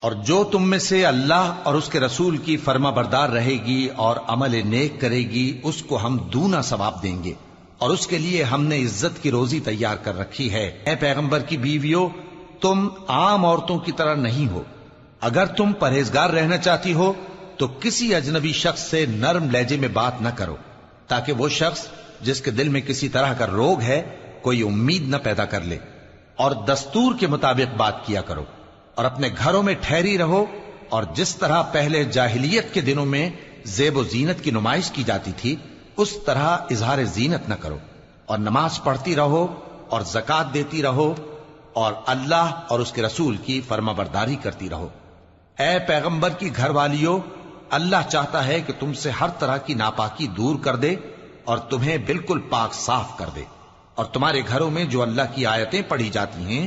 اور جو تم میں سے اللہ اور اس کے رسول کی فرما بردار رہے گی اور عمل نیک کرے گی اس کو ہم دونا ثواب دیں گے، اور اس کے لیے ہم نے عزت کی روزی تیار کر رکھی ہے۔ اے پیغمبر کی بیویوں، تم عام عورتوں کی طرح نہیں ہو۔ اگر تم پرہیزگار رہنا چاہتی ہو تو کسی اجنبی شخص سے نرم لہجے میں بات نہ کرو، تاکہ وہ شخص جس کے دل میں کسی طرح کا روگ ہے کوئی امید نہ پیدا کر لے، اور دستور کے مطابق بات کیا کرو، اور اپنے گھروں میں ٹھہری رہو، اور جس طرح پہلے جاہلیت کے دنوں میں زیب و زینت کی نمائش کی جاتی تھی اس طرح اظہار زینت نہ کرو، اور نماز پڑھتی رہو اور زکوٰۃ دیتی رہو، اور اللہ اور اس کے رسول کی فرما برداری کرتی رہو۔ اے پیغمبر کی گھر والیوں، اللہ چاہتا ہے کہ تم سے ہر طرح کی ناپاکی دور کر دے اور تمہیں بالکل پاک صاف کر دے، اور تمہارے گھروں میں جو اللہ کی آیتیں پڑھی جاتی ہیں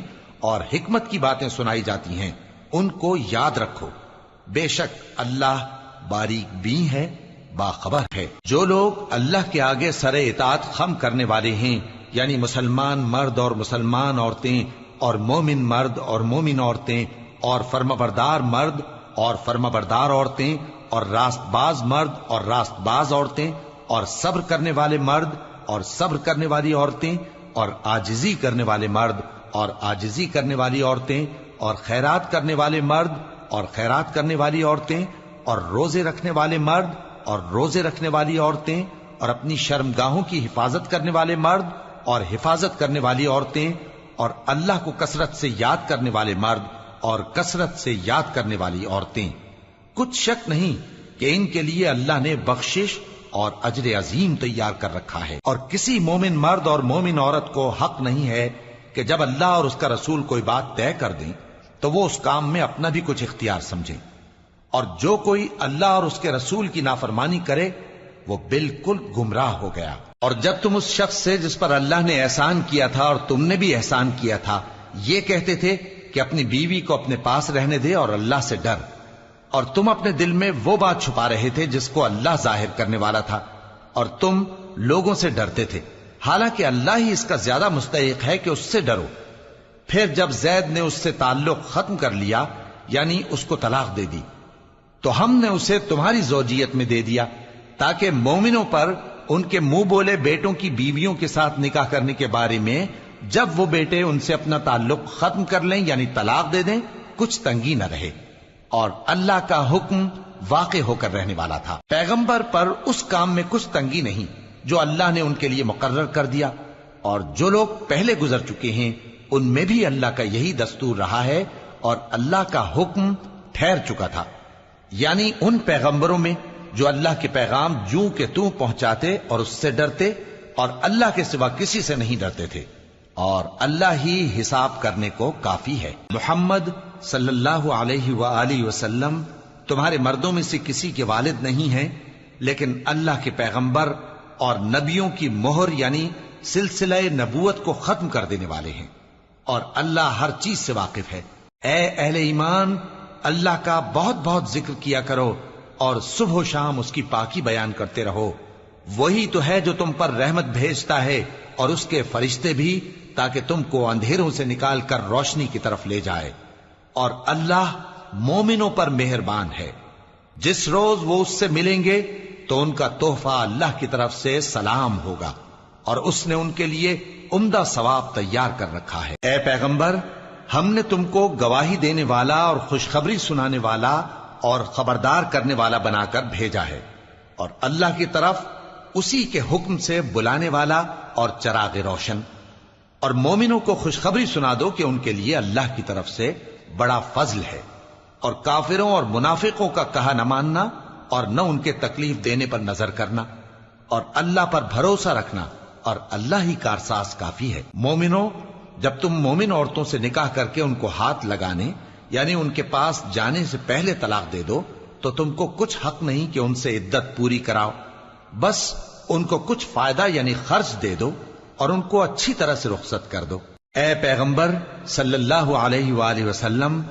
اور حکمت کی باتیں سنائی جاتی ہیں ان کو یاد رکھو، بے شک اللہ باریک بین ہے، باخبر ہے۔ جو لوگ اللہ کے آگے سر اطاعت خم کرنے والے ہیں، یعنی مسلمان مرد اور مسلمان عورتیں اور مومن مرد اور مومن عورتیں اور فرمانبردار مرد اور فرمانبردار عورتیں اور راست باز مرد اور راست باز عورتیں اور صبر کرنے والے مرد اور صبر کرنے والی عورتیں اور عاجزی کرنے والے مرد اور عاجزی کرنے والی عورتیں اور خیرات کرنے والے مرد اور خیرات کرنے والی عورتیں اور روزے رکھنے والے مرد اور روزے رکھنے والی عورتیں اور اپنی شرمگاہوں کی حفاظت کرنے والے مرد اور حفاظت کرنے والی عورتیں اور اللہ کو کثرت سے یاد کرنے والے مرد اور کثرت سے یاد کرنے والی عورتیں۔ کچھ شک نہیں کہ ان کے لیے اللہ نے بخشش اور اجر عظیم تیار کر رکھا ہے، اور کسی مومن مرد اور مومن عورت کو حق نہیں ہے کہ جب اللہ اور اس کا رسول کوئی بات طے کر دیں تو وہ اس کام میں اپنا بھی کچھ اختیار سمجھیں، اور جو کوئی اللہ اور اس کے رسول کی نافرمانی کرے وہ بالکل گمراہ ہو گیا۔ اور جب تم اس شخص سے جس پر اللہ نے احسان کیا تھا اور تم نے بھی احسان کیا تھا یہ کہتے تھے کہ اپنی بیوی کو اپنے پاس رہنے دے اور اللہ سے ڈر، اور تم اپنے دل میں وہ بات چھپا رہے تھے جس کو اللہ ظاہر کرنے والا تھا، اور تم لوگوں سے ڈرتے تھے، حالانکہ اللہ ہی اس کا زیادہ مستحق ہے کہ اس سے ڈرو۔ پھر جب زید نے اس سے تعلق ختم کر لیا یعنی اس کو طلاق دے دی تو ہم نے اسے تمہاری زوجیت میں دے دیا تاکہ مومنوں پر ان کے منہ بولے بیٹوں کی بیویوں کے ساتھ نکاح کرنے کے بارے میں جب وہ بیٹے ان سے اپنا تعلق ختم کر لیں یعنی طلاق دے دیں کچھ تنگی نہ رہے، اور اللہ کا حکم واقع ہو کر رہنے والا تھا۔ پیغمبر پر اس کام میں کچھ تنگی نہیں جو اللہ نے ان کے لیے مقرر کر دیا، اور جو لوگ پہلے گزر چکے ہیں ان میں بھی اللہ کا یہی دستور رہا ہے، اور اللہ کا حکم ٹھہر چکا تھا، یعنی ان پیغمبروں میں جو اللہ کے پیغام جوں کہ توں پہنچاتے اور اس سے ڈرتے اور اللہ کے سوا کسی سے نہیں ڈرتے تھے، اور اللہ ہی حساب کرنے کو کافی ہے۔ محمد صلی اللہ علیہ وآلہ وسلم تمہارے مردوں میں سے کسی کے والد نہیں ہیں، لیکن اللہ کے پیغمبر اور نبیوں کی مہر یعنی سلسلہ نبوت کو ختم کر دینے والے ہیں، اور اللہ ہر چیز سے واقف ہے۔ اے اہل ایمان، اللہ کا بہت بہت ذکر کیا کرو اور صبح و شام اس کی پاکی بیان کرتے رہو، وہی تو ہے جو تم پر رحمت بھیجتا ہے اور اس کے فرشتے بھی، تاکہ تم کو اندھیروں سے نکال کر روشنی کی طرف لے جائے، اور اللہ مومنوں پر مہربان ہے۔ جس روز وہ اس سے ملیں گے تو ان کا تحفہ اللہ کی طرف سے سلام ہوگا، اور اس نے ان کے لیے عمدہ ثواب تیار کر رکھا ہے۔ اے پیغمبر، ہم نے تم کو گواہی دینے والا اور خوشخبری سنانے والا اور خبردار کرنے والا بنا کر بھیجا ہے، اور اللہ کی طرف اسی کے حکم سے بلانے والا اور چراغ روشن، اور مومنوں کو خوشخبری سنا دو کہ ان کے لیے اللہ کی طرف سے بڑا فضل ہے، اور کافروں اور منافقوں کا کہا نہ ماننا اور نہ ان کے تکلیف دینے پر نظر کرنا، اور اللہ پر بھروسہ رکھنا، اور اللہ ہی کارساز کافی ہے۔ مومنوں، جب تم مومن عورتوں سے نکاح کر کے ان کو ہاتھ لگانے یعنی ان کے پاس جانے سے پہلے طلاق دے دو تو تم کو کچھ حق نہیں کہ ان سے عدت پوری کراؤ، بس ان کو کچھ فائدہ یعنی خرچ دے دو اور ان کو اچھی طرح سے رخصت کر دو۔ اے پیغمبر صلی اللہ علیہ وآلہ وسلم،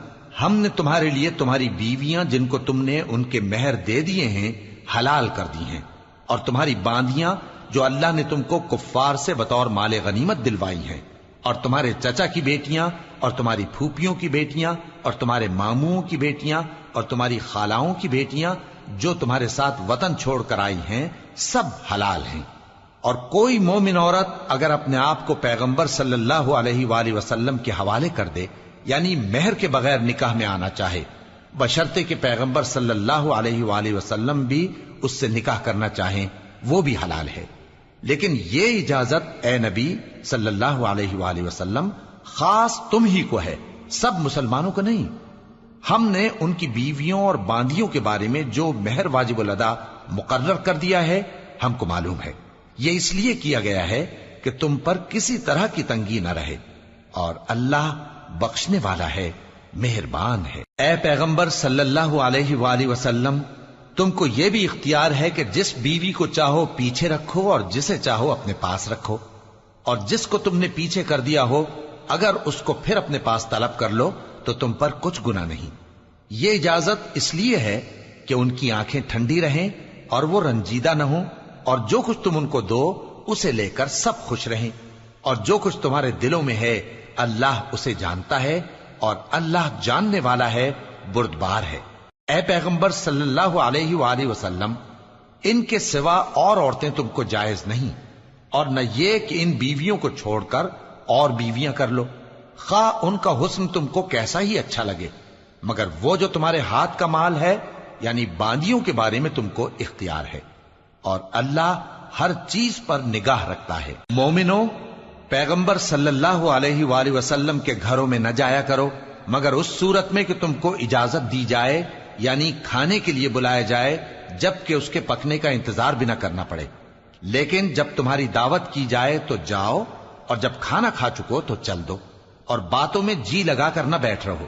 ہم نے تمہارے لیے تمہاری بیویاں جن کو تم نے ان کے مہر دے دیے ہیں حلال کر دی ہیں، اور تمہاری باندیاں جو اللہ نے تم کو کفار سے بطور مال غنیمت دلوائی ہیں، اور تمہارے چچا کی بیٹیاں اور تمہاری پھوپھیوں کی بیٹیاں اور تمہارے ماموں کی بیٹیاں اور تمہاری خالاؤں کی بیٹیاں جو تمہارے ساتھ وطن چھوڑ کر آئی ہیں سب حلال ہیں۔ اور کوئی مومن عورت اگر اپنے آپ کو پیغمبر صلی اللہ علیہ وآلہ وسلم کے حوالے کر دے، یعنی مہر کے بغیر نکاح میں آنا چاہے، بشرطے کہ پیغمبر صلی اللہ علیہ وآلہ وسلم بھی اس سے نکاح کرنا چاہیں، وہ بھی حلال ہے۔ لیکن یہ اجازت اے نبی صلی اللہ علیہ وآلہ وسلم خاص تم ہی کو ہے، سب مسلمانوں کو نہیں۔ ہم نے ان کی بیویوں اور باندیوں کے بارے میں جو مہر واجب الادا مقرر کر دیا ہے ہم کو معلوم ہے، یہ اس لیے کیا گیا ہے کہ تم پر کسی طرح کی تنگی نہ رہے، اور اللہ بخشنے والا ہے، مہربان ہے۔ اے پیغمبر صلی اللہ علیہ وآلہ وسلم، تم کو یہ بھی اختیار ہے کہ جس بیوی کو چاہو پیچھے رکھو اور جسے چاہو اپنے پاس رکھو، اور جس کو تم نے پیچھے کر دیا ہو اگر اس کو پھر اپنے پاس طلب کر لو تو تم پر کچھ گناہ نہیں۔ یہ اجازت اس لیے ہے کہ ان کی آنکھیں ٹھنڈی رہیں اور وہ رنجیدہ نہ ہوں، اور جو کچھ تم ان کو دو اسے لے کر سب خوش رہیں، اور جو کچھ تمہارے دلوں میں ہے اللہ اسے جانتا ہے، اور اللہ جاننے والا ہے، بردبار ہے۔ اے پیغمبر صلی اللہ علیہ وآلہ وسلم، ان کے سوا اور عورتیں تم کو جائز نہیں، اور نہ یہ کہ ان بیویوں کو چھوڑ کر اور بیویاں کر لو، خواہ ان کا حسن تم کو کیسا ہی اچھا لگے، مگر وہ جو تمہارے ہاتھ کا مال ہے یعنی باندیوں کے بارے میں تم کو اختیار ہے، اور اللہ ہر چیز پر نگاہ رکھتا ہے۔ مومنو، پیغمبر صلی اللہ علیہ وآلہ وسلم کے گھروں میں نہ جایا کرو مگر اس صورت میں کہ تم کو اجازت دی جائے، یعنی کھانے کے لیے بلایا جائے جبکہ اس کے پکنے کا انتظار بھی نہ کرنا پڑے۔ لیکن جب تمہاری دعوت کی جائے تو جاؤ، اور جب کھانا کھا چکو تو چل دو، اور باتوں میں جی لگا کر نہ بیٹھ رہو۔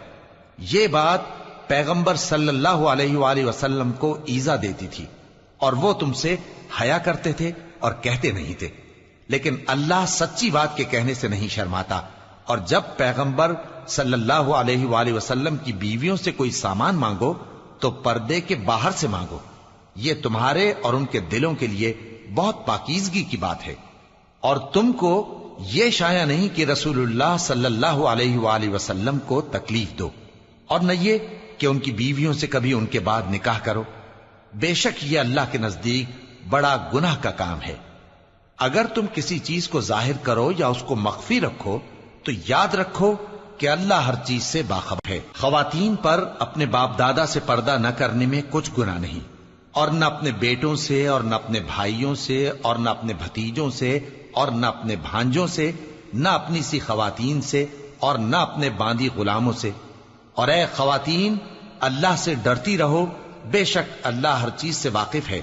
یہ بات پیغمبر صلی اللہ علیہ وآلہ وسلم کو ایذا دیتی تھی، اور وہ تم سے حیا کرتے تھے اور کہتے نہیں تھے، لیکن اللہ سچی بات کے کہنے سے نہیں شرماتا، اور جب پیغمبر صلی اللہ علیہ وآلہ وسلم کی بیویوں سے کوئی سامان مانگو تو پردے کے باہر سے مانگو، یہ تمہارے اور ان کے دلوں کے لیے بہت پاکیزگی کی بات ہے۔ اور تم کو یہ شایع نہیں کہ رسول اللہ صلی اللہ علیہ وآلہ وسلم کو تکلیف دو، اور نہ یہ کہ ان کی بیویوں سے کبھی ان کے بعد نکاح کرو، بے شک یہ اللہ کے نزدیک بڑا گناہ کا کام ہے۔ اگر تم کسی چیز کو ظاہر کرو یا اس کو مخفی رکھو تو یاد رکھو کہ اللہ ہر چیز سے باخبر ہے۔ خواتین پر اپنے باپ دادا سے پردہ نہ کرنے میں کچھ گناہ نہیں، اور نہ اپنے بیٹوں سے اور نہ اپنے بھائیوں سے اور نہ اپنے بھتیجوں سے اور نہ اپنے بھانجوں سے، نہ اپنی سی خواتین سے اور نہ اپنے باندی غلاموں سے۔ اور اے خواتین، اللہ سے ڈرتی رہو، بے شک اللہ ہر چیز سے واقف ہے۔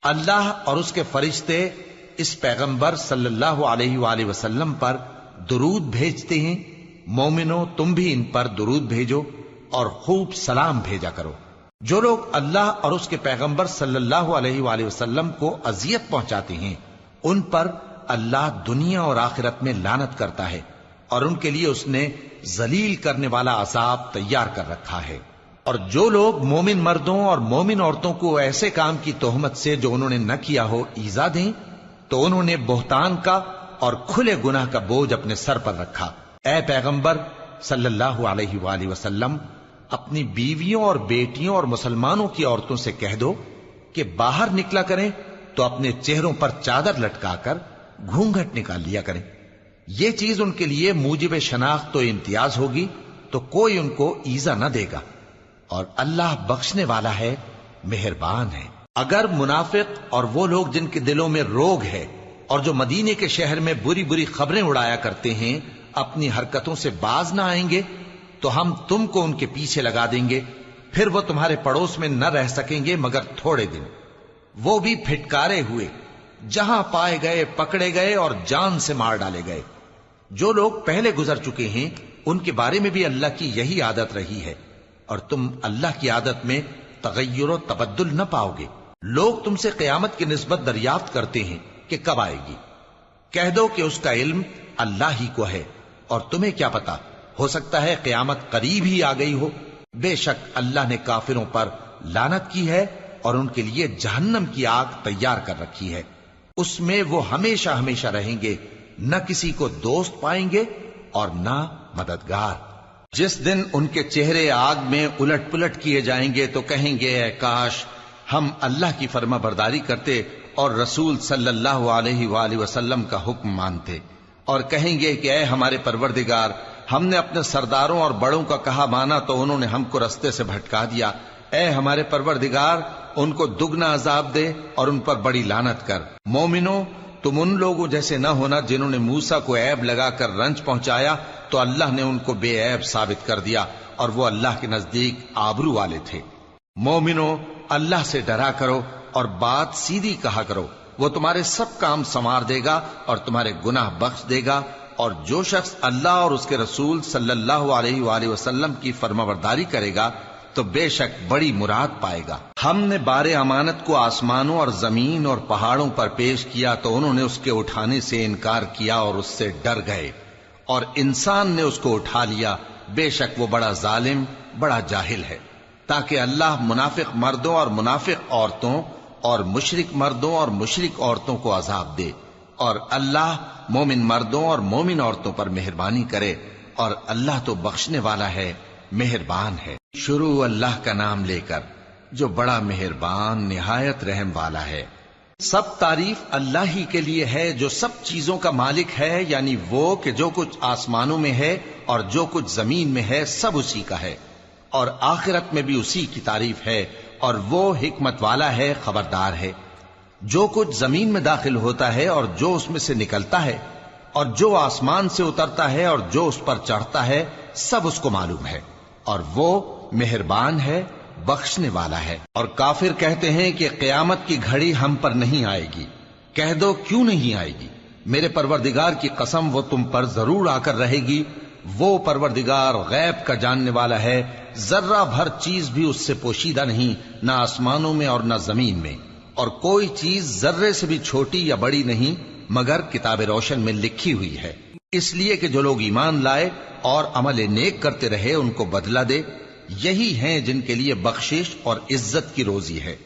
اللہ اور اس کے فرشتے اس پیغمبر صلی اللہ علیہ وآلہ وسلم پر درود بھیجتے ہیں، مومنو تم بھی ان پر درود بھیجو اور خوب سلام بھیجا کرو۔ جو لوگ اللہ اور اس کے پیغمبر صلی اللہ علیہ وآلہ وسلم کو اذیت پہنچاتے ہیں ان پر اللہ دنیا اور آخرت میں لعنت کرتا ہے، اور ان کے لیے اس نے ذلیل کرنے والا عذاب تیار کر رکھا ہے۔ اور جو لوگ مومن مردوں اور مومن عورتوں کو ایسے کام کی تہمت سے جو انہوں نے نہ کیا ہو ایذا دیں تو انہوں نے بہتان کا اور کھلے گناہ کا بوجھ اپنے سر پر رکھا۔ اے پیغمبر صلی اللہ علیہ وآلہ وسلم، اپنی بیویوں اور بیٹیوں اور مسلمانوں کی عورتوں سے کہہ دو کہ باہر نکلا کریں تو اپنے چہروں پر چادر لٹکا کر گھونگھٹ نکال لیا کریں، یہ چیز ان کے لیے موجب شناخت و امتیاز ہوگی تو کوئی ان کو ایذا نہ دے گا، اور اللہ بخشنے والا ہے، مہربان ہے۔ اگر منافق اور وہ لوگ جن کے دلوں میں روگ ہے اور جو مدینے کے شہر میں بری بری خبریں اڑایا کرتے ہیں اپنی حرکتوں سے باز نہ آئیں گے تو ہم تم کو ان کے پیچھے لگا دیں گے، پھر وہ تمہارے پڑوس میں نہ رہ سکیں گے مگر تھوڑے دن، وہ بھی پھٹکارے ہوئے، جہاں پائے گئے پکڑے گئے اور جان سے مار ڈالے گئے۔ جو لوگ پہلے گزر چکے ہیں ان کے بارے میں بھی اللہ کی یہی عادت رہی ہے، اور تم اللہ کی عادت میں تغیر و تبدل نہ پاؤ گے۔ لوگ تم سے قیامت کی نسبت دریافت کرتے ہیں کہ کب آئے گی، کہہ دو کہ اس کا علم اللہ ہی کو ہے، اور تمہیں کیا پتا، ہو سکتا ہے قیامت قریب ہی آ گئی ہو۔ بے شک اللہ نے کافروں پر لعنت کی ہے اور ان کے لیے جہنم کی آگ تیار کر رکھی ہے، اس میں وہ ہمیشہ ہمیشہ رہیں گے، نہ کسی کو دوست پائیں گے اور نہ مددگار۔ جس دن ان کے چہرے آگ میں الٹ پلٹ کیے جائیں گے تو کہیں گے اے کاش ہم اللہ کی فرما برداری کرتے اور رسول صلی اللہ علیہ وآلہ وسلم کا حکم مانتے، اور کہیں گے کہ اے ہمارے پروردگار، ہم نے اپنے سرداروں اور بڑوں کا کہا مانا تو انہوں نے ہم کو رستے سے بھٹکا دیا۔ اے ہمارے پروردگار، ان کو دگنا عذاب دے اور ان پر بڑی لعنت کر۔ مومنو، تم ان لوگوں جیسے نہ ہونا جنہوں نے موسیٰ کو عیب لگا کر رنج پہنچایا تو اللہ نے ان کو بے عیب ثابت کر دیا اور وہ اللہ کے نزدیک آبرو والے تھے۔ مومنو، اللہ سے ڈرا کرو اور بات سیدھی کہا کرو، وہ تمہارے سب کام سنوار دے گا اور تمہارے گناہ بخش دے گا، اور جو شخص اللہ اور اس کے رسول صلی اللہ علیہ وآلہ وسلم کی فرمانبرداری کرے گا تو بے شک بڑی مراد پائے گا۔ ہم نے بار امانت کو آسمانوں اور زمین اور پہاڑوں پر پیش کیا تو انہوں نے اس کے اٹھانے سے انکار کیا اور اس سے ڈر گئے، اور انسان نے اس کو اٹھا لیا، بے شک وہ بڑا ظالم، بڑا جاہل ہے۔ تاکہ اللہ منافق مردوں اور منافق عورتوں اور مشرک مردوں اور مشرک عورتوں کو عذاب دے، اور اللہ مومن مردوں اور مومن عورتوں پر مہربانی کرے، اور اللہ تو بخشنے والا ہے، مہربان ہے۔ شروع اللہ کا نام لے کر جو بڑا مہربان نہایت رحم والا ہے۔ سب تعریف اللہ ہی کے لیے ہے جو سب چیزوں کا مالک ہے، یعنی وہ کہ جو کچھ آسمانوں میں ہے اور جو کچھ زمین میں ہے سب اسی کا ہے، اور آخرت میں بھی اسی کی تعریف ہے، اور وہ حکمت والا ہے، خبردار ہے۔ جو کچھ زمین میں داخل ہوتا ہے اور جو اس میں سے نکلتا ہے، اور جو آسمان سے اترتا ہے اور جو اس پر چڑھتا ہے، سب اس کو معلوم ہے، اور وہ مہربان ہے، بخشنے والا ہے۔ اور کافر کہتے ہیں کہ قیامت کی گھڑی ہم پر نہیں آئے گی۔ کہہ دو کیوں نہیں آئے گی؟ میرے پروردگار کی قسم وہ تم پر ضرور آ کر رہے گی۔ وہ پروردگار غیب کا جاننے والا ہے، ذرہ بھر چیز بھی اس سے پوشیدہ نہیں، نہ آسمانوں میں اور نہ زمین میں، اور کوئی چیز ذرے سے بھی چھوٹی یا بڑی نہیں مگر کتاب روشن میں لکھی ہوئی ہے، اس لیے کہ جو لوگ ایمان لائے اور عمل نیک کرتے رہے ان کو بدلہ دے۔ یہی ہیں جن کے لیے بخشش اور عزت کی روزی ہے،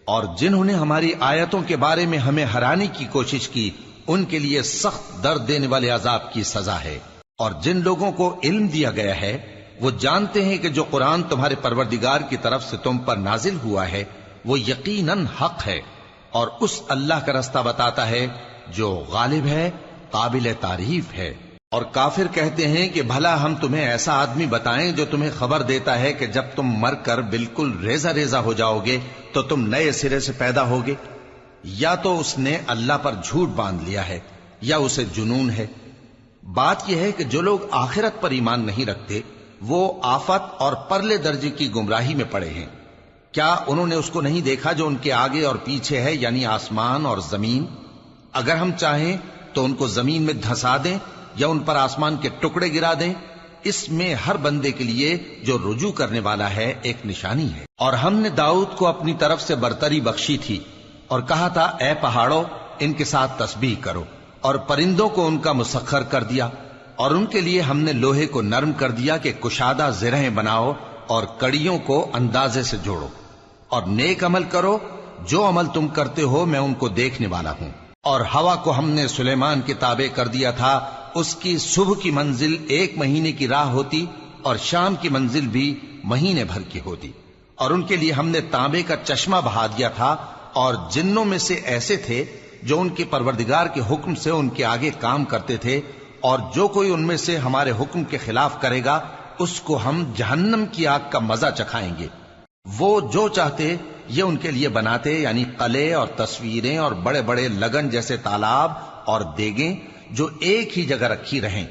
اور جنہوں نے ہماری آیتوں کے بارے میں ہمیں ہرانے کی کوشش کی ان کے لیے سخت درد دینے والے عذاب کی سزا ہے۔ اور جن لوگوں کو علم دیا گیا ہے وہ جانتے ہیں کہ جو قرآن تمہارے پروردگار کی طرف سے تم پر نازل ہوا ہے وہ یقیناً حق ہے، اور اس اللہ کا رستہ بتاتا ہے جو غالب ہے، قابل تعریف ہے۔ اور کافر کہتے ہیں کہ بھلا ہم تمہیں ایسا آدمی بتائیں جو تمہیں خبر دیتا ہے کہ جب تم مر کر بالکل ریزہ ریزہ ہو جاؤ گے تو تم نئے سرے سے پیدا ہوگے؟ یا تو اس نے اللہ پر جھوٹ باندھ لیا ہے یا اسے جنون ہے۔ بات یہ ہے کہ جو لوگ آخرت پر ایمان نہیں رکھتے وہ آفت اور پرلے درجے کی گمراہی میں پڑے ہیں۔ کیا انہوں نے اس کو نہیں دیکھا جو ان کے آگے اور پیچھے ہے، یعنی آسمان اور زمین؟ اگر ہم چاہیں تو ان کو زمین میں دھسا دیں یا ان پر آسمان کے ٹکڑے گرا دیں، اس میں ہر بندے کے لیے جو رجوع کرنے والا ہے ایک نشانی ہے۔ اور ہم نے داؤد کو اپنی طرف سے برتری بخشی تھی اور کہا تھا اے پہاڑوں ان کے ساتھ تسبیح کرو، اور پرندوں کو ان کا مسخر کر دیا، اور ان کے لیے ہم نے لوہے کو نرم کر دیا کہ کشادہ زرہیں بناؤ اور کڑیوں کو اندازے سے جوڑو، اور نیک عمل کرو، جو عمل تم کرتے ہو میں ان کو دیکھنے والا ہوں۔ اور ہوا کو ہم نے سلیمان کے تابع کر دیا تھا، اس کی صبح کی منزل 1 مہینے کی راہ ہوتی اور شام کی منزل بھی مہینے بھر کی ہوتی، اور ان کے لیے ہم نے تانبے کا چشمہ بہا دیا تھا، اور جنوں میں سے ایسے تھے جو ان کے پروردگار کے حکم سے ان کے آگے کام کرتے تھے، اور جو کوئی ان میں سے ہمارے حکم کے خلاف کرے گا اس کو ہم جہنم کی آگ کا مزہ چکھائیں گے۔ وہ جو چاہتے یہ ان کے لیے بناتے، یعنی قلعے اور تصویریں اور بڑے بڑے لگن جیسے تالاب اور دیگیں جو ایک ہی جگہ رکھی رہیں۔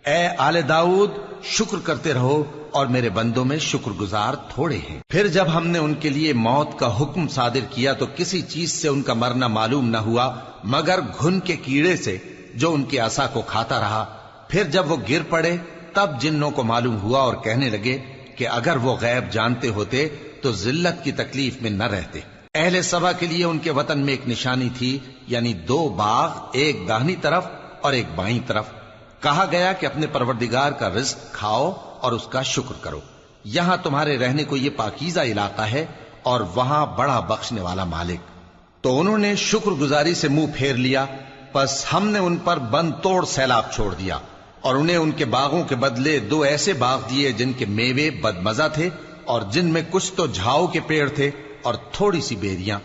اے آل داؤد، شکر کرتے رہو اور میرے بندوں میں شکر گزار تھوڑے ہیں۔ پھر جب ہم نے ان کے لیے موت کا حکم صادر کیا تو کسی چیز سے ان کا مرنا معلوم نہ ہوا مگر گھن کے کیڑے سے جو ان کے عصا کو کھاتا رہا۔ پھر جب وہ گر پڑے تب جنوں کو معلوم ہوا اور کہنے لگے کہ اگر وہ غیب جانتے ہوتے تو ذلت کی تکلیف میں نہ رہتے۔ اہل سبا کے لیے ان کے وطن میں ایک نشانی تھی، یعنی 2 باغ، ایک داہنی طرف اور ایک بائیں طرف۔ کہا گیا کہ اپنے پروردگار کا رزق کھاؤ اور اس کا شکر کرو، یہاں تمہارے رہنے کو یہ پاکیزہ علاقہ ہے اور وہاں بڑا بخشنے والا مالک۔ تو انہوں نے شکر گزاری سے منہ پھیر لیا، پس ہم نے ان پر بند توڑ سیلاب چھوڑ دیا، اور انہیں ان کے باغوں کے بدلے 2 ایسے باغ دیے جن کے میوے بدمزہ تھے اور جن میں کچھ تو جھاؤ کے پیڑ تھے اور تھوڑی سی بیریاں۔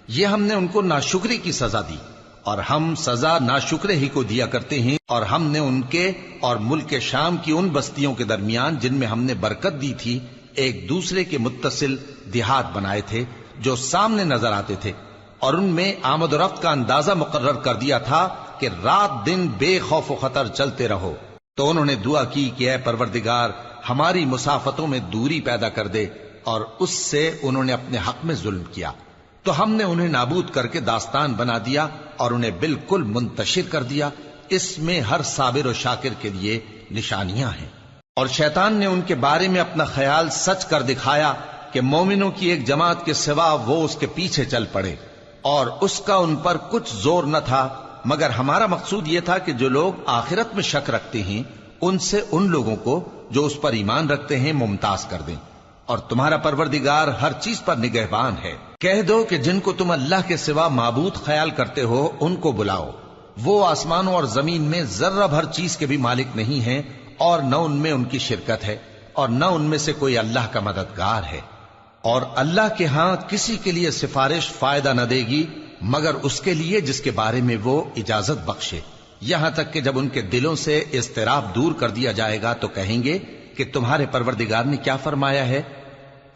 یہ ہم نے ان کو ناشکری کی سزا دی، اور ہم سزا ناشکرے ہی کو دیا کرتے ہیں۔ اور ہم نے ان کے اور ملک شام کی ان بستیوں کے درمیان جن میں ہم نے برکت دی تھی ایک دوسرے کے متصل دیہات بنائے تھے جو سامنے نظر آتے تھے، اور ان میں آمد و رفت کا اندازہ مقرر کر دیا تھا کہ رات دن بے خوف و خطر چلتے رہو۔ تو انہوں نے دعا کی کہ اے پروردگار ہماری مسافتوں میں دوری پیدا کر دے، اور اس سے انہوں نے اپنے حق میں ظلم کیا، تو ہم نے انہیں نابود کر کے داستان بنا دیا اور انہیں بالکل منتشر کر دیا۔ اس میں ہر صابر و شاکر کے لیے نشانیاں ہیں۔ اور شیطان نے ان کے بارے میں اپنا خیال سچ کر دکھایا کہ مومنوں کی ایک جماعت کے سوا وہ اس کے پیچھے چل پڑے، اور اس کا ان پر کچھ زور نہ تھا، مگر ہمارا مقصود یہ تھا کہ جو لوگ آخرت میں شک رکھتے ہیں ان سے ان لوگوں کو جو اس پر ایمان رکھتے ہیں ممتاز کر دیں، اور تمہارا پروردگار ہر چیز پر نگہبان ہے۔ کہہ دو کہ جن کو تم اللہ کے سوا معبود خیال کرتے ہو ان کو بلاؤ، وہ آسمانوں اور زمین میں ذرہ بھر چیز کے بھی مالک نہیں ہیں، اور نہ ان میں ان کی شرکت ہے، اور نہ ان میں سے کوئی اللہ کا مددگار ہے، اور اللہ کے ہاں کسی کے لیے سفارش فائدہ نہ دے گی مگر اس کے لیے جس کے بارے میں وہ اجازت بخشے، یہاں تک کہ جب ان کے دلوں سے اضطراب دور کر دیا جائے گا تو کہیں گے کہ تمہارے پروردگار نے کیا فرمایا ہے؟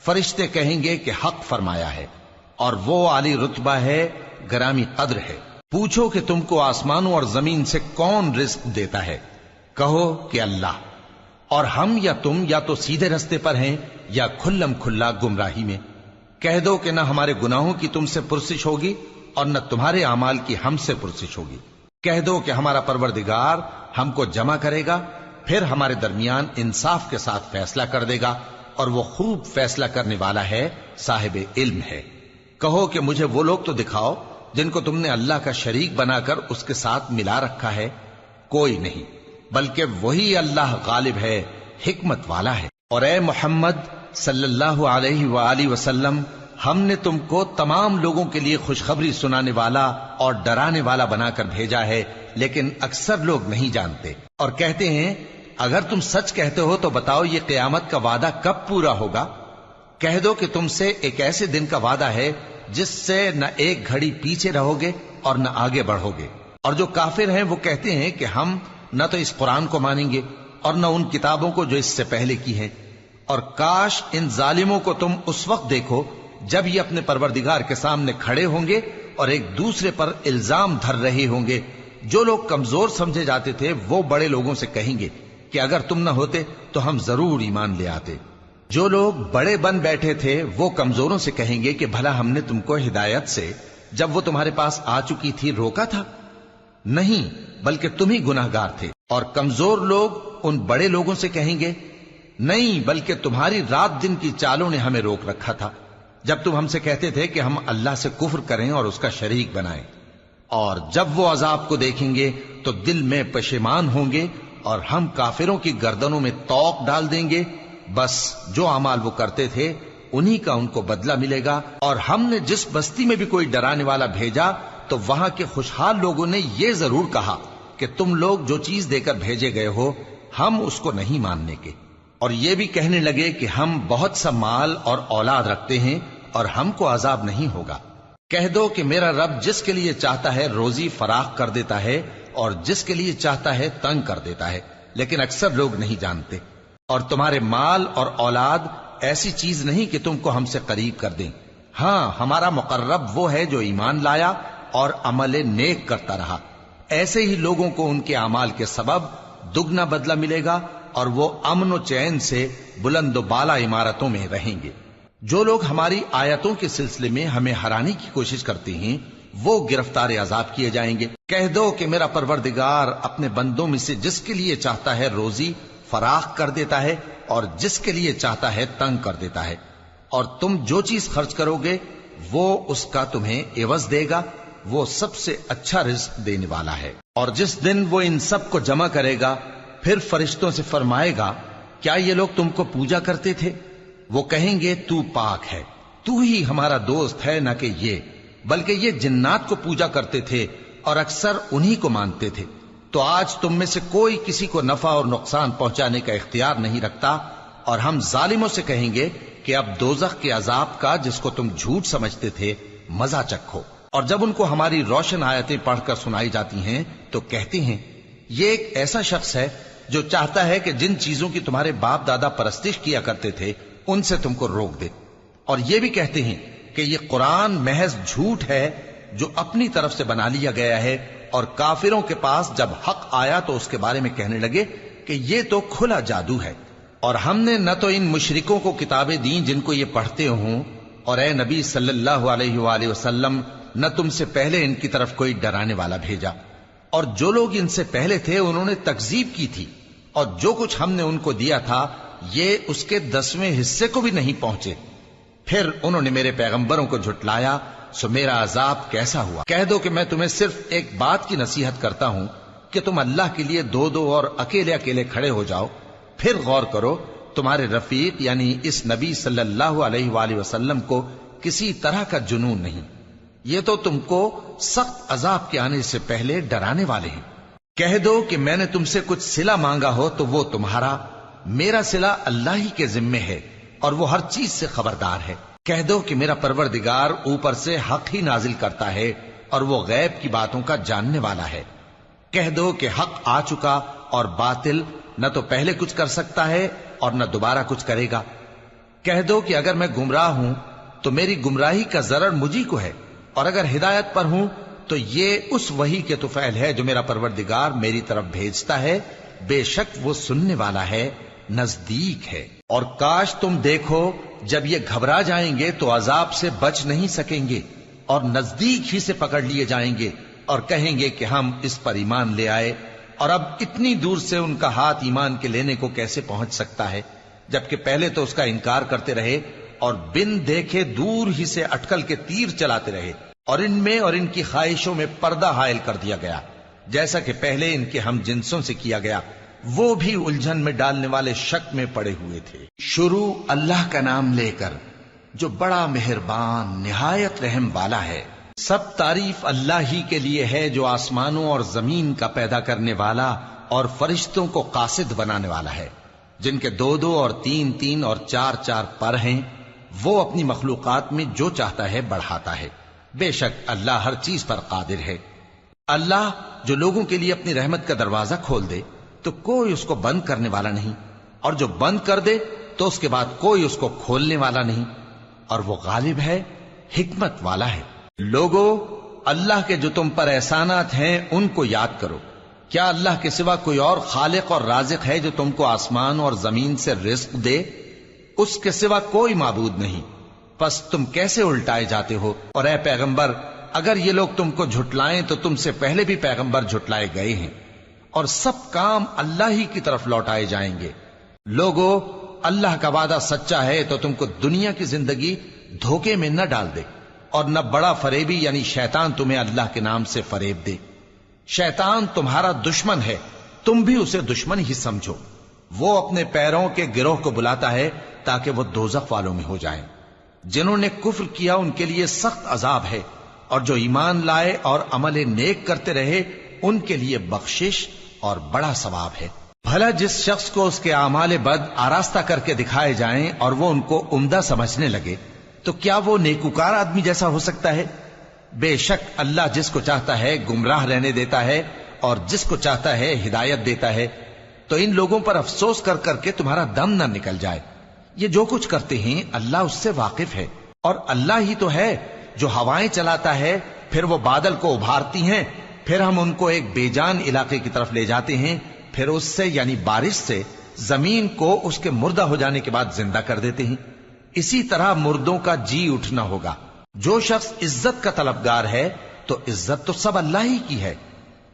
فرشتے کہیں گے کہ حق فرمایا ہے، اور وہ عالی رتبہ ہے، گرامی قدر ہے۔ پوچھو کہ تم کو آسمانوں اور زمین سے کون رزق دیتا ہے؟ کہو کہ اللہ، اور ہم یا تم یا تو سیدھے رستے پر ہیں یا کھلم کھلا گمراہی میں۔ کہہ دو کہ نہ ہمارے گناہوں کی تم سے پرسش ہوگی اور نہ تمہارے اعمال کی ہم سے پرسش ہوگی۔ کہہ دو کہ ہمارا پروردگار ہم کو جمع کرے گا، پھر ہمارے درمیان انصاف کے ساتھ فیصلہ کر دے گا، اور وہ خوب فیصلہ کرنے والا ہے، صاحب علم ہے۔ کہو کہ مجھے وہ لوگ تو دکھاؤ جن کو تم نے اللہ کا شریک بنا کر اس کے ساتھ ملا رکھا ہے۔ کوئی نہیں، بلکہ وہی اللہ غالب ہے، حکمت والا ہے۔ اور اے محمد صلی اللہ علیہ وآلہ وسلم، ہم نے تم کو تمام لوگوں کے لیے خوشخبری سنانے والا اور ڈرانے والا بنا کر بھیجا ہے، لیکن اکثر لوگ نہیں جانتے، اور کہتے ہیں اگر تم سچ کہتے ہو تو بتاؤ یہ قیامت کا وعدہ کب پورا ہوگا؟ کہہ دو کہ تم سے ایک ایسے دن کا وعدہ ہے جس سے نہ ایک گھڑی پیچھے رہو گے اور نہ آگے بڑھو گے۔ اور جو کافر ہیں وہ کہتے ہیں کہ ہم نہ تو اس قرآن کو مانیں گے اور نہ ان کتابوں کو جو اس سے پہلے کی ہیں، اور کاش ان ظالموں کو تم اس وقت دیکھو جب یہ اپنے پروردگار کے سامنے کھڑے ہوں گے اور ایک دوسرے پر الزام دھر رہے ہوں گے۔ جو لوگ کمزور سمجھے جاتے تھے وہ بڑے لوگوں سے کہیں گے کہ اگر تم نہ ہوتے تو ہم ضرور ایمان لے آتے۔ جو لوگ بڑے بن بیٹھے تھے وہ کمزوروں سے کہیں گے کہ بھلا ہم نے تم کو ہدایت سے جب وہ تمہارے پاس آ چکی تھی روکا تھا؟ نہیں، بلکہ تم ہی گناہگار تھے۔ اور کمزور لوگ ان بڑے لوگوں سے کہیں گے نہیں، بلکہ تمہاری رات دن کی چالوں نے ہمیں روک رکھا تھا جب تم ہم سے کہتے تھے کہ ہم اللہ سے کفر کریں اور اس کا شریک بنائیں۔ اور جب وہ عذاب کو دیکھیں گے تو دل میں پشیمان ہوں گے، اور ہم کافروں کی گردنوں میں طوق ڈال دیں گے۔ بس جو اعمال وہ کرتے تھے انہی کا ان کو بدلہ ملے گا۔ اور ہم نے جس بستی میں بھی کوئی ڈرانے والا بھیجا تو وہاں کے خوشحال لوگوں نے یہ ضرور کہا کہ تم لوگ جو چیز دے کر بھیجے گئے ہو ہم اس کو نہیں ماننے کے، اور یہ بھی کہنے لگے کہ ہم بہت سا مال اور اولاد رکھتے ہیں اور ہم کو عذاب نہیں ہوگا۔ کہہ دو کہ میرا رب جس کے لیے چاہتا ہے روزی فراخ کر دیتا ہے اور جس کے لیے چاہتا ہے تنگ کر دیتا ہے، لیکن اکثر لوگ نہیں جانتے۔ اور تمہارے مال اور اولاد ایسی چیز نہیں کہ تم کو ہم سے قریب کر دیں۔ ہاں، ہمارا مقرب وہ ہے جو ایمان لایا اور عمل نیک کرتا رہا۔ ایسے ہی لوگوں کو ان کے اعمال کے سبب دگنا بدلہ ملے گا، اور وہ امن و چین سے بلند و بالا عمارتوں میں رہیں گے۔ جو لوگ ہماری آیتوں کے سلسلے میں ہمیں ہرانے کی کوشش کرتے ہیں وہ گرفتار عذاب کیے جائیں گے۔ کہہ دو کہ میرا پروردگار اپنے بندوں میں سے جس کے لیے چاہتا ہے روزی فراخ کر دیتا ہے اور جس کے لیے چاہتا ہے تنگ کر دیتا ہے، اور تم جو چیز خرچ کرو گے وہ اس کا تمہیں عوض دے گا، وہ سب سے اچھا رزق دینے والا ہے۔ اور جس دن وہ ان سب کو جمع کرے گا پھر فرشتوں سے فرمائے گا کیا یہ لوگ تم کو پوجا کرتے تھے؟ وہ کہیں گے تو پاک ہے، تو ہی ہمارا دوست ہے، نہ کہ یہ، بلکہ یہ جنات کو پوجا کرتے تھے اور اکثر انہی کو مانتے تھے۔ تو آج تم میں سے کوئی کسی کو نفع اور نقصان پہنچانے کا اختیار نہیں رکھتا، اور ہم ظالموں سے کہیں گے کہ اب دوزخ کے عذاب کا، جس کو تم جھوٹ سمجھتے تھے، مزہ چکھو۔ اور جب ان کو ہماری روشن آیتیں پڑھ کر سنائی جاتی ہیں تو کہتے ہیں یہ ایک ایسا شخص ہے جو چاہتا ہے کہ جن چیزوں کی تمہارے باپ دادا پرستش کیا کرتے تھے ان سے تم کو روک دے، اور یہ بھی کہتے ہیں کہ یہ قرآن محض جھوٹ ہے جو اپنی طرف سے بنا لیا گیا ہے، اور کافروں کے پاس جب حق آیا تو اس کے بارے میں کہنے لگے کہ یہ تو کھلا جادو ہے۔ اور ہم نے نہ تو ان مشرکوں کو کتابیں دیں جن کو یہ پڑھتے ہوں، اور اے نبی صلی اللہ علیہ وآلہ وسلم نہ تم سے پہلے ان کی طرف کوئی ڈرانے والا بھیجا، اور جو لوگ ان سے پہلے تھے انہوں نے تکذیب کی تھی، اور جو کچھ ہم نے ان کو دیا تھا یہ اس کے 10ویں حصے کو بھی نہیں پہنچے۔ پھر انہوں نے میرے پیغمبروں کو جھٹلایا، سو میرا عذاب کیسا ہوا۔ کہہ دو کہ میں تمہیں صرف ایک بات کی نصیحت کرتا ہوں کہ تم اللہ کے لیے دو دو اور اکیلے اکیلے کھڑے ہو جاؤ، پھر غور کرو تمہارے رفیق یعنی اس نبی صلی اللہ علیہ وآلہ وسلم کو کسی طرح کا جنون نہیں، یہ تو تم کو سخت عذاب کے آنے سے پہلے ڈرانے والے ہیں۔ کہہ دو کہ میں نے تم سے کچھ صلہ مانگا ہو تو وہ تمہارا، میرا صلہ اللہ ہی کے ذمے ہے، اور وہ ہر چیز سے خبردار ہے۔ کہہ دو کہ میرا پروردگار اوپر سے حق ہی نازل کرتا ہے، اور وہ غیب کی باتوں کا جاننے والا ہے۔ کہہ دو کہ حق آ چکا، اور باطل نہ تو پہلے کچھ کر سکتا ہے اور نہ دوبارہ کچھ کرے گا۔ کہہ دو کہ اگر میں گمراہ ہوں تو میری گمراہی کا ضرر مجھی کو ہے، اور اگر ہدایت پر ہوں تو یہ اس وحی کے طفیل ہے جو میرا پروردگار میری طرف بھیجتا ہے، بے شک وہ سننے والا ہے، نزدیک ہے۔ اور کاش تم دیکھو جب یہ گھبرا جائیں گے تو عذاب سے بچ نہیں سکیں گے، اور نزدیک ہی سے پکڑ لیے جائیں گے، اور کہیں گے کہ ہم اس پر ایمان لے آئے، اور اب اتنی دور سے ان کا ہاتھ ایمان کے لینے کو کیسے پہنچ سکتا ہے، جبکہ پہلے تو اس کا انکار کرتے رہے اور بن دیکھے دور ہی سے اٹکل کے تیر چلاتے رہے، اور ان میں اور ان کی خواہشوں میں پردہ حائل کر دیا گیا، جیسا کہ پہلے ان کے ہم جنسوں سے کیا گیا، وہ بھی الجھن میں ڈالنے والے شک میں پڑے ہوئے تھے۔ شروع اللہ کا نام لے کر جو بڑا مہربان نہایت رحم والا ہے۔ سب تعریف اللہ ہی کے لیے ہے جو آسمانوں اور زمین کا پیدا کرنے والا اور فرشتوں کو قاصد بنانے والا ہے، جن کے 2 اور 3 اور 4 پر ہیں، وہ اپنی مخلوقات میں جو چاہتا ہے بڑھاتا ہے، بے شک اللہ ہر چیز پر قادر ہے۔ اللہ جو لوگوں کے لیے اپنی رحمت کا دروازہ کھول دے تو کوئی اس کو بند کرنے والا نہیں، اور جو بند کر دے تو اس کے بعد کوئی اس کو کھولنے والا نہیں، اور وہ غالب ہے، حکمت والا ہے۔ لوگو، اللہ کے جو تم پر احسانات ہیں ان کو یاد کرو۔ کیا اللہ کے سوا کوئی اور خالق اور رازق ہے جو تم کو آسمان اور زمین سے رزق دے؟ اس کے سوا کوئی معبود نہیں، پس تم کیسے الٹائے جاتے ہو؟ اور اے پیغمبر، اگر یہ لوگ تم کو جھٹلائیں تو تم سے پہلے بھی پیغمبر جھٹلائے گئے ہیں، اور سب کام اللہ ہی کی طرف لوٹائے جائیں گے۔ لوگو، اللہ کا وعدہ سچا ہے تو تم کو دنیا کی زندگی دھوکے میں نہ ڈال دے، اور نہ بڑا فریبی یعنی شیطان تمہیں اللہ کے نام سے فریب دے۔ شیطان تمہارا دشمن ہے، تم بھی اسے دشمن ہی سمجھو۔ وہ اپنے پیروں کے گروہ کو بلاتا ہے تاکہ وہ دوزخ والوں میں ہو جائیں۔ جنہوں نے کفر کیا ان کے لیے سخت عذاب ہے، اور جو ایمان لائے اور عمل نیک کرتے رہے ان کے لیے بخشش اور بڑا ثواب ہے۔ بھلا جس شخص کو اس کے اعمال بد آراستہ کر کے دکھائے جائیں اور وہ ان کو عمدہ سمجھنے لگے تو کیا وہ نیکوکار آدمی جیسا ہو سکتا ہے؟ بے شک اللہ جس کو چاہتا ہے گمراہ رہنے دیتا ہے، اور جس کو چاہتا ہے ہدایت دیتا ہے۔ تو ان لوگوں پر افسوس کر کر کے تمہارا دم نہ نکل جائے، یہ جو کچھ کرتے ہیں اللہ اس سے واقف ہے، اور اللہ ہی تو ہے جو ہوائیں چلاتا ہے، پھر وہ بادل کو ابھارتی ہیں، پھر ہم ان کو ایک بے جان علاقے کی طرف لے جاتے ہیں، پھر اس سے یعنی بارش سے زمین کو اس کے مردہ ہو جانے کے بعد زندہ کر دیتے ہیں۔ اسی طرح مردوں کا جی اٹھنا ہوگا۔ جو شخص عزت کا طلبگار ہے تو عزت تو سب اللہ ہی کی ہے،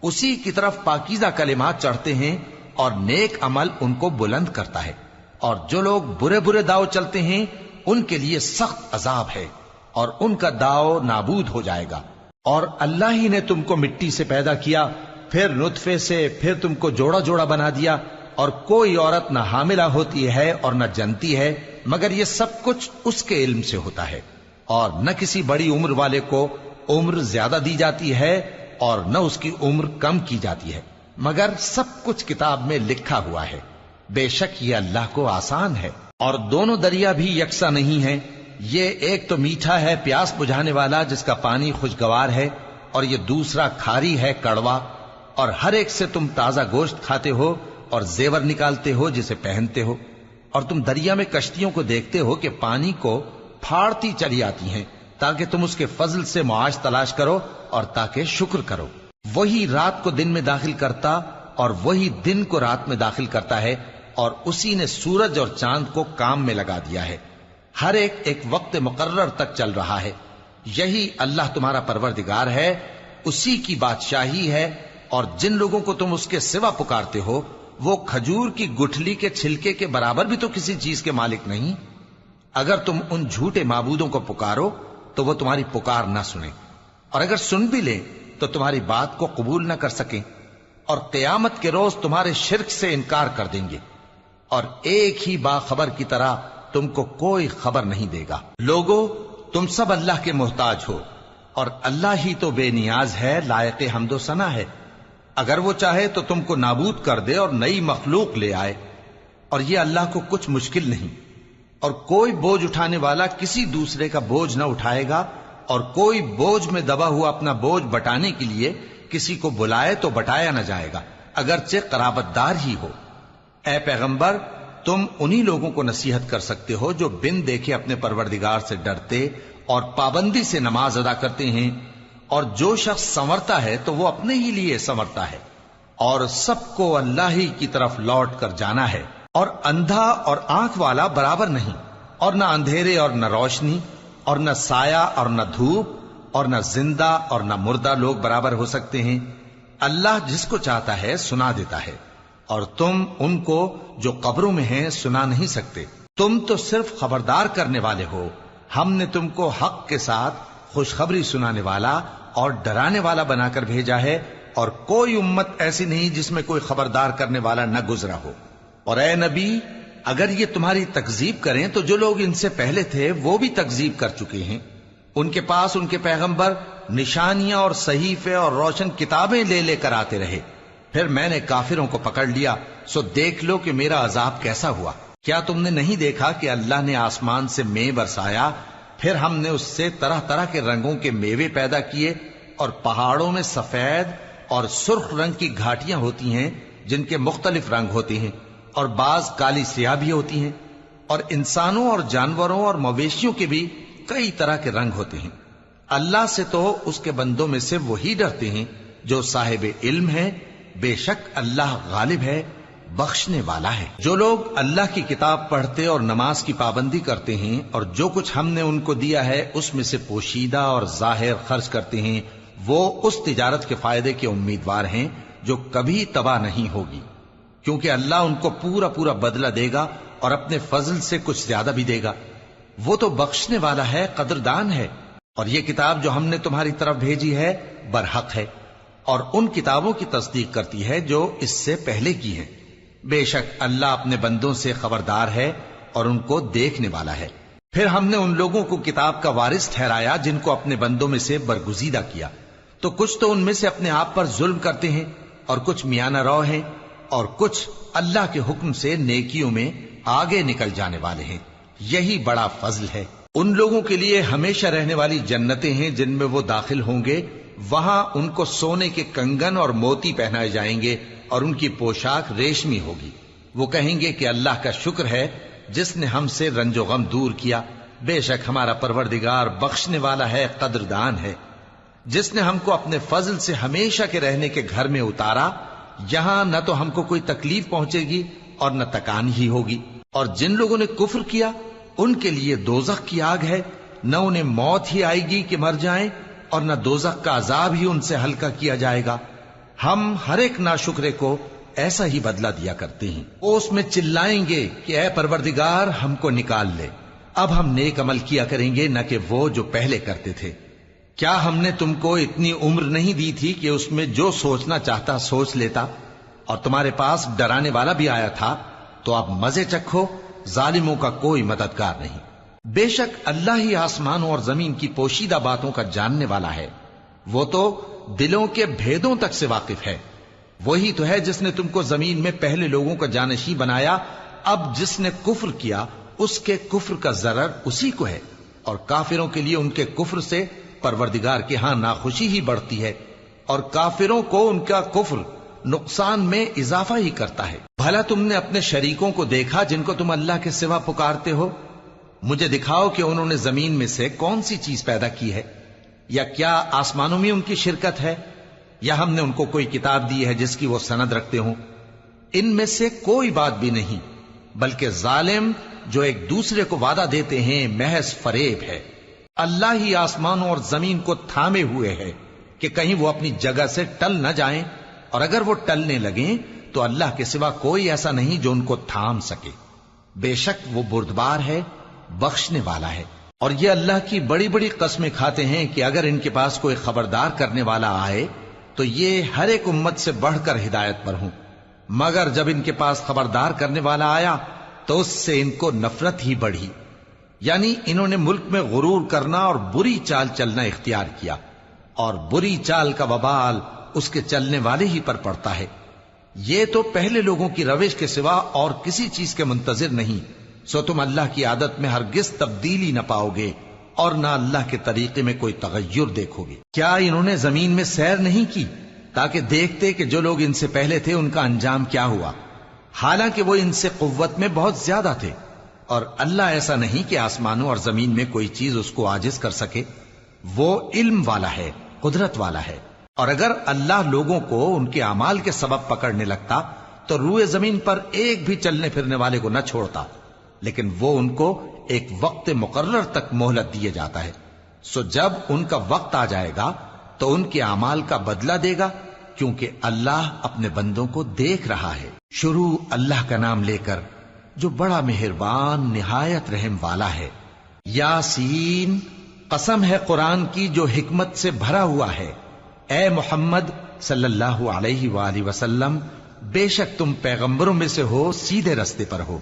اسی کی طرف پاکیزہ کلمات چڑھتے ہیں اور نیک عمل ان کو بلند کرتا ہے، اور جو لوگ برے برے داؤ چلتے ہیں ان کے لیے سخت عذاب ہے، اور ان کا داؤ نابود ہو جائے گا۔ اور اللہ ہی نے تم کو مٹی سے پیدا کیا، پھر نطفے سے، پھر تم کو جوڑا جوڑا بنا دیا، اور کوئی عورت نہ حاملہ ہوتی ہے اور نہ جنتی ہے مگر یہ سب کچھ اس کے علم سے ہوتا ہے، اور نہ کسی بڑی عمر والے کو عمر زیادہ دی جاتی ہے اور نہ اس کی عمر کم کی جاتی ہے، مگر سب کچھ کتاب میں لکھا ہوا ہے، بے شک یہ اللہ کو آسان ہے۔ اور دونوں دریا بھی یکساں نہیں ہیں، یہ ایک تو میٹھا ہے پیاس بجھانے والا جس کا پانی خوشگوار ہے، اور یہ دوسرا کھاری ہے کڑوا، اور ہر ایک سے تم تازہ گوشت کھاتے ہو اور زیور نکالتے ہو جسے پہنتے ہو، اور تم دریا میں کشتیوں کو دیکھتے ہو کہ پانی کو پھاڑتی چلی آتی ہیں تاکہ تم اس کے فضل سے معاش تلاش کرو اور تاکہ شکر کرو۔ وہی رات کو دن میں داخل کرتا اور وہی دن کو رات میں داخل کرتا ہے، اور اسی نے سورج اور چاند کو کام میں لگا دیا ہے، ہر ایک ایک وقت مقرر تک چل رہا ہے۔ یہی اللہ تمہارا پروردگار ہے، اسی کی بادشاہی ہے، اور جن لوگوں کو تم اس کے سوا پکارتے ہو وہ کھجور کی گٹھلی کے چھلکے کے برابر بھی تو کسی چیز کے مالک نہیں۔ اگر تم ان جھوٹے معبودوں کو پکارو تو وہ تمہاری پکار نہ سنیں، اور اگر سن بھی لیں تو تمہاری بات کو قبول نہ کر سکیں، اور قیامت کے روز تمہارے شرک سے انکار کر دیں گے، اور ایک ہی باخبر کی طرح تم کو کوئی خبر نہیں دے گا۔ لوگو، تم سب اللہ کے محتاج ہو، اور اللہ ہی تو بے نیاز ہے، لائق حمد و ثنا ہے۔ اگر وہ چاہے تو تم کو نابود کر دے اور نئی مخلوق لے آئے، اور یہ اللہ کو کچھ مشکل نہیں۔ اور کوئی بوجھ اٹھانے والا کسی دوسرے کا بوجھ نہ اٹھائے گا، اور کوئی بوجھ میں دبا ہوا اپنا بوجھ بٹانے کے لیے کسی کو بلائے تو بٹایا نہ جائے گا، اگرچہ قرابت دار ہی ہو۔ اے پیغمبر، تم انہی لوگوں کو نصیحت کر سکتے ہو جو بن دیکھے اپنے پروردگار سے ڈرتے اور پابندی سے نماز ادا کرتے ہیں، اور جو شخص سنورتا ہے تو وہ اپنے ہی لیے سنورتا ہے، اور سب کو اللہ ہی کی طرف لوٹ کر جانا ہے۔ اور اندھا اور آنکھ والا برابر نہیں، اور نہ اندھیرے اور نہ روشنی، اور نہ سایہ اور نہ دھوپ، اور نہ زندہ اور نہ مردہ لوگ برابر ہو سکتے ہیں۔ اللہ جس کو چاہتا ہے سنا دیتا ہے، اور تم ان کو جو قبروں میں ہیں سنا نہیں سکتے۔ تم تو صرف خبردار کرنے والے ہو، ہم نے تم کو حق کے ساتھ خوشخبری سنانے والا اور ڈرانے والا بنا کر بھیجا ہے، اور کوئی امت ایسی نہیں جس میں کوئی خبردار کرنے والا نہ گزرا ہو۔ اور اے نبی، اگر یہ تمہاری تکذیب کریں تو جو لوگ ان سے پہلے تھے وہ بھی تکذیب کر چکے ہیں۔ ان کے پاس ان کے پیغمبر نشانیاں اور صحیفے اور روشن کتابیں لے لے کر آتے رہے، پھر میں نے کافروں کو پکڑ لیا، سو دیکھ لو کہ میرا عذاب کیسا ہوا۔ کیا تم نے نہیں دیکھا کہ اللہ نے آسمان سے مے برسایا، پھر ہم نے اس سے طرح طرح کے رنگوں کے میوے پیدا کیے، اور پہاڑوں میں سفید اور سرخ رنگ کی گھاٹیاں ہوتی ہیں جن کے مختلف رنگ ہوتے ہیں، اور بعض کالی سیاہ بھی ہوتی ہیں، اور انسانوں اور جانوروں اور مویشیوں کے بھی کئی طرح کے رنگ ہوتے ہیں۔ اللہ سے تو اس کے بندوں میں سے وہی ڈرتے ہیں جو صاحب علم ہے، بے شک اللہ غالب ہے، بخشنے والا ہے۔ جو لوگ اللہ کی کتاب پڑھتے اور نماز کی پابندی کرتے ہیں اور جو کچھ ہم نے ان کو دیا ہے اس میں سے پوشیدہ اور ظاہر خرچ کرتے ہیں، وہ اس تجارت کے فائدے کے امیدوار ہیں جو کبھی تباہ نہیں ہوگی، کیونکہ اللہ ان کو پورا پورا بدلہ دے گا اور اپنے فضل سے کچھ زیادہ بھی دے گا۔ وہ تو بخشنے والا ہے، قدردان ہے۔ اور یہ کتاب جو ہم نے تمہاری طرف بھیجی ہے برحق ہے، اور ان کتابوں کی تصدیق کرتی ہے جو اس سے پہلے کی ہیں۔ بے شک اللہ اپنے بندوں سے خبردار ہے اور ان کو دیکھنے والا ہے۔ پھر ہم نے ان لوگوں کو کتاب کا وارث ٹھہرایا جن کو اپنے بندوں میں سے برگزیدہ کیا، تو کچھ تو ان میں سے اپنے آپ پر ظلم کرتے ہیں، اور کچھ میانہ رو ہیں، اور کچھ اللہ کے حکم سے نیکیوں میں آگے نکل جانے والے ہیں۔ یہی بڑا فضل ہے۔ ان لوگوں کے لیے ہمیشہ رہنے والی جنتیں ہیں جن میں وہ داخل ہوں گے، وہاں ان کو سونے کے کنگن اور موتی پہنائے جائیں گے، اور ان کی پوشاک ریشمی ہوگی۔ وہ کہیں گے کہ اللہ کا شکر ہے جس نے ہم سے رنج و غم دور کیا، بے شک ہمارا پروردگار بخشنے والا ہے، قدردان ہے۔ جس نے ہم کو اپنے فضل سے ہمیشہ کے رہنے کے گھر میں اتارا، یہاں نہ تو ہم کو کوئی تکلیف پہنچے گی اور نہ تکان ہی ہوگی۔ اور جن لوگوں نے کفر کیا ان کے لیے دوزخ کی آگ ہے، نہ انہیں موت ہی آئے گی کہ مر جائیں، اور نہ دوزخ کا عذاب ہی ان سے ہلکا کیا جائے گا۔ ہم ہر ایک ناشکرے کو ایسا ہی بدلہ دیا کرتے ہیں۔ وہ اس میں چلائیں گے کہ اے پروردگار ہم کو نکال لے، اب ہم نیک عمل کیا کریں گے نہ کہ وہ جو پہلے کرتے تھے۔ کیا ہم نے تم کو اتنی عمر نہیں دی تھی کہ اس میں جو سوچنا چاہتا سوچ لیتا، اور تمہارے پاس ڈرانے والا بھی آیا تھا؟ تو اب مزے چکھو، ظالموں کا کوئی مددگار نہیں۔ بے شک اللہ ہی آسمانوں اور زمین کی پوشیدہ باتوں کا جاننے والا ہے، وہ تو دلوں کے بھیدوں تک سے واقف ہے۔ وہی تو ہے جس نے تم کو زمین میں پہلے لوگوں کا جانشین بنایا. اب جس نے کفر کیا اس کے کفر کا ضرر اسی کو ہے، اور کافروں کے لیے ان کے کفر سے پروردگار کے ہاں ناخوشی ہی بڑھتی ہے، اور کافروں کو ان کا کفر نقصان میں اضافہ ہی کرتا ہے. بھلا تم نے اپنے شریکوں کو دیکھا جن کو تم اللہ کے سوا پکارتے ہو؟ مجھے دکھاؤ کہ انہوں نے زمین میں سے کون سی چیز پیدا کی ہے، یا کیا آسمانوں میں ان کی شرکت ہے، یا ہم نے ان کو کوئی کتاب دی ہے جس کی وہ سند رکھتے ہوں؟ ان میں سے کوئی بات بھی نہیں، بلکہ ظالم جو ایک دوسرے کو وعدہ دیتے ہیں محض فریب ہے. اللہ ہی آسمانوں اور زمین کو تھامے ہوئے ہے کہ کہیں وہ اپنی جگہ سے ٹل نہ جائیں، اور اگر وہ ٹلنے لگیں تو اللہ کے سوا کوئی ایسا نہیں جو ان کو تھام سکے. بے شک وہ بردبار ہے، بخشنے والا ہے. اور یہ اللہ کی بڑی بڑی قسمیں کھاتے ہیں کہ اگر ان کے پاس کوئی خبردار کرنے والا آئے تو یہ ہر ایک امت سے بڑھ کر ہدایت پر ہوں، مگر جب ان کے پاس خبردار کرنے والا آیا تو اس سے ان کو نفرت ہی بڑھی. یعنی انہوں نے ملک میں غرور کرنا اور بری چال چلنا اختیار کیا، اور بری چال کا وبال اس کے چلنے والے ہی پر پڑتا ہے. یہ تو پہلے لوگوں کی روش کے سوا اور کسی چیز کے منتظر نہیں، سو تم اللہ کی عادت میں ہرگز تبدیلی نہ پاؤ گے اور نہ اللہ کے طریقے میں کوئی تغیر دیکھو گے. کیا انہوں نے زمین میں سیر نہیں کی تاکہ دیکھتے کہ جو لوگ ان سے پہلے تھے ان کا انجام کیا ہوا، حالانکہ وہ ان سے قوت میں بہت زیادہ تھے. اور اللہ ایسا نہیں کہ آسمانوں اور زمین میں کوئی چیز اس کو عاجز کر سکے. وہ علم والا ہے، قدرت والا ہے. اور اگر اللہ لوگوں کو ان کے اعمال کے سبب پکڑنے لگتا تو روئے زمین پر ایک بھی چلنے پھرنے والے کو نہ چھوڑتا، لیکن وہ ان کو ایک وقت مقرر تک مہلت دیے جاتا ہے. سو جب ان کا وقت آ جائے گا تو ان کے اعمال کا بدلہ دے گا، کیونکہ اللہ اپنے بندوں کو دیکھ رہا ہے. شروع اللہ کا نام لے کر جو بڑا مہربان نہایت رحم والا ہے. یاسین، قسم ہے قرآن کی جو حکمت سے بھرا ہوا ہے. اے محمد صلی اللہ علیہ وآلہ وسلم، بے شک تم پیغمبروں میں سے ہو، سیدھے رستے پر ہو.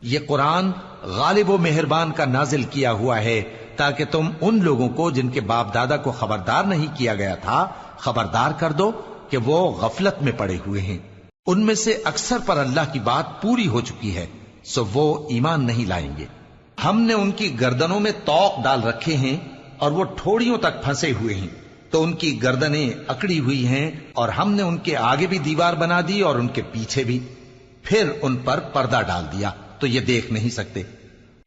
یہ قرآن غالب و مہربان کا نازل کیا ہوا ہے تاکہ تم ان لوگوں کو جن کے باپ دادا کو خبردار نہیں کیا گیا تھا خبردار کر دو کہ وہ غفلت میں پڑے ہوئے ہیں. ان میں سے اکثر پر اللہ کی بات پوری ہو چکی ہے، سو وہ ایمان نہیں لائیں گے. ہم نے ان کی گردنوں میں طوق ڈال رکھے ہیں اور وہ ٹھوڑیوں تک پھنسے ہوئے ہیں، تو ان کی گردنیں اکڑی ہوئی ہیں، اور ہم نے ان کے آگے بھی دیوار بنا دی اور ان کے پیچھے بھی، پھر ان پر پردہ ڈال دیا تو یہ دیکھ نہیں سکتے.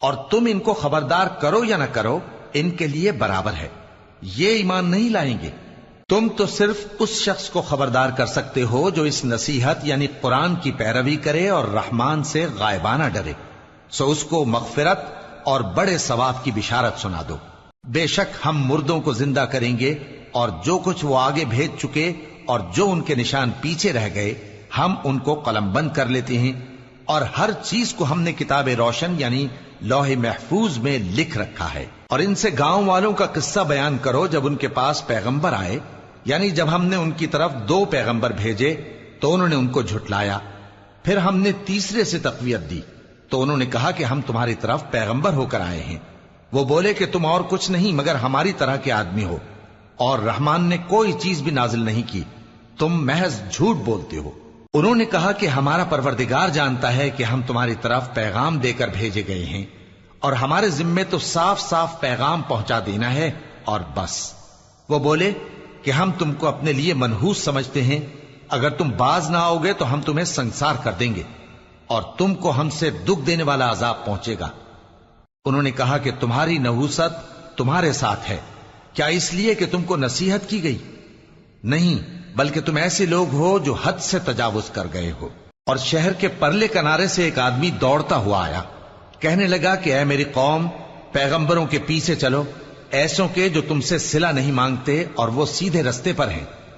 اور تم ان کو خبردار کرو یا نہ کرو ان کے لیے برابر ہے، یہ ایمان نہیں لائیں گے. تم تو صرف اس شخص کو خبردار کر سکتے ہو جو اس نصیحت یعنی قرآن کی پیروی کرے اور رحمان سے غائبانہ ڈرے، سو اس کو مغفرت اور بڑے ثواب کی بشارت سنا دو. بے شک ہم مردوں کو زندہ کریں گے، اور جو کچھ وہ آگے بھیج چکے اور جو ان کے نشان پیچھے رہ گئے ہم ان کو قلم بند کر لیتے ہیں. اور ہر چیز کو ہم نے کتاب روشن یعنی لوح محفوظ میں لکھ رکھا ہے. اور ان سے گاؤں والوں کا قصہ بیان کرو جب ان کے پاس پیغمبر آئے، یعنی جب ہم نے ان کی طرف 2 پیغمبر بھیجے تو انہوں نے ان کو جھٹلایا، پھر ہم نے تیسرے سے تقویت دی تو انہوں نے کہا کہ ہم تمہاری طرف پیغمبر ہو کر آئے ہیں. وہ بولے کہ تم اور کچھ نہیں مگر ہماری طرح کے آدمی ہو، اور رحمان نے کوئی چیز بھی نازل نہیں کی، تم محض جھوٹ بولتے ہو. انہوں نے کہا کہ ہمارا پروردگار جانتا ہے کہ ہم تمہاری طرف پیغام دے کر بھیجے گئے ہیں، اور ہمارے ذمے تو صاف صاف پیغام پہنچا دینا ہے اور بس. وہ بولے کہ ہم تم کو اپنے لیے منحوس سمجھتے ہیں، اگر تم باز نہ آؤ گے تو ہم تمہیں سنسار کر دیں گے اور تم کو ہم سے دکھ دینے والا عذاب پہنچے گا. انہوں نے کہا کہ تمہاری نحوست تمہارے ساتھ ہے، کیا اس لیے کہ تم کو نصیحت کی گئی؟ نہیں، بلکہ تم ایسے لوگ ہو جو حد سے تجاوز کر گئے ہو. اور شہر کے پرلے کنارے سے ایک آدمی دوڑتا ہوا آیا، کہنے لگا کہ اے میری قوم، پیغمبروں کے پیچھے چلو، ایسوں کے جو تم سے صلہ نہیں مانگتے اور وہ سیدھے رستے پر ہیں.